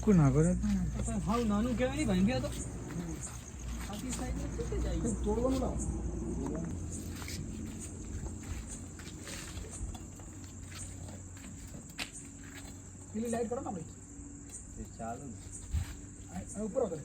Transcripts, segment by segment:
કોઈ ના કરે હાવ નાનું કહેવાય નહીં ભાઈ ગયા તો તોડવાનું ના પેલી લાઈટ કરો ના ભાઈ ચાલુ ઉપર આવતો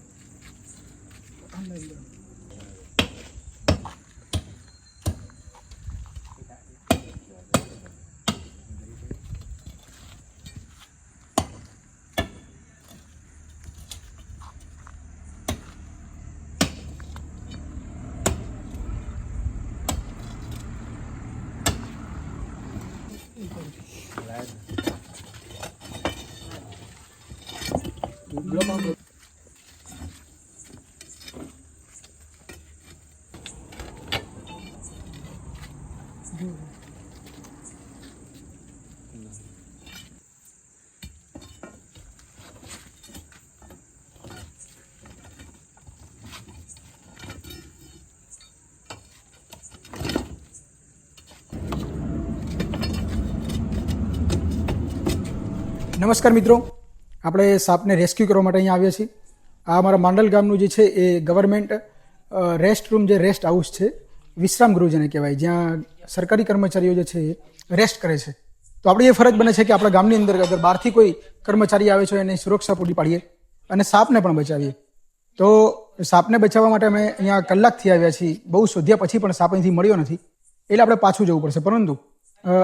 નમસ્કાર મિત્રો, આપણે સાપને રેસ્ક્યુ કરવા માટે અહીંયા આવ્યા છીએ. આ અમારા માંડલ ગામનું જે છે એ ગવર્મેન્ટ રેસ્ટ રૂમ, જે રેસ્ટ હાઉસ છે, વિશ્રામ ગૃહ જેને કહેવાય, જ્યાં સરકારી કર્મચારીઓ જે છે એ રેસ્ટ કરે છે. તો આપણી એ ફરજ બને છે કે આપણા ગામની અંદર અગર બહારથી કોઈ કર્મચારી આવે છે એને સુરક્ષા પૂરી પાડીએ અને સાપને પણ બચાવીએ. તો સાપને બચાવવા માટે અમે અહીંયા કલાકથી આવ્યા છીએ. બહુ શોધ્યા પછી પણ સાપ અહીંથી મળ્યો નથી, એટલે આપણે પાછું જવું પડશે. પરંતુ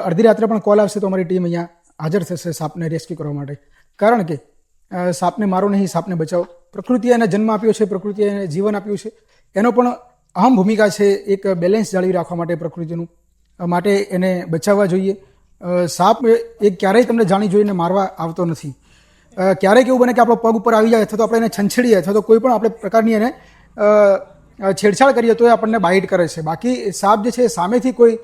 અડધી રાત્રે પણ કોલ આવશે તો અમારી ટીમ અહીંયા હાજર થશે સાપને રેસ્ક્યુ કરવા માટે. કારણ કે સાપને મારો નહીં, સાપને બચાવો. પ્રકૃતિએ એને જન્મ આપ્યો છે, પ્રકૃતિએ એને જીવન આપ્યું છે, એનો પણ અહમ ભૂમિકા છે એક બેલેન્સ જાળવી રાખવા માટે પ્રકૃતિનું. માટે એને બચાવવા જોઈએ. સાપ એ ક્યારેય તમને જાણી જોઈને મારવા આવતો નથી. ક્યારેક એવું બને કે આપણો પગ ઉપર આવી જાય અથવા તો આપણે એને છંછેડીએ અથવા તો કોઈ પણ આપણે પ્રકારની એને છેડછાડ કરીએ તો એ આપણને બાઇટ કરે છે. બાકી સાપ જે છે સામેથી કોઈ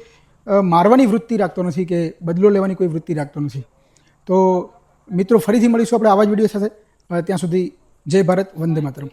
મારવાની વૃત્તિ રાખતો નથી કે બદલો લેવાની કોઈ વૃત્તિ રાખતો નથી. તો મિત્રો, ફરીથી મળીશું આપણે આવા જ વિડીયો સાથે. ત્યાં સુધી જય ભારત, વંદે માતરમ.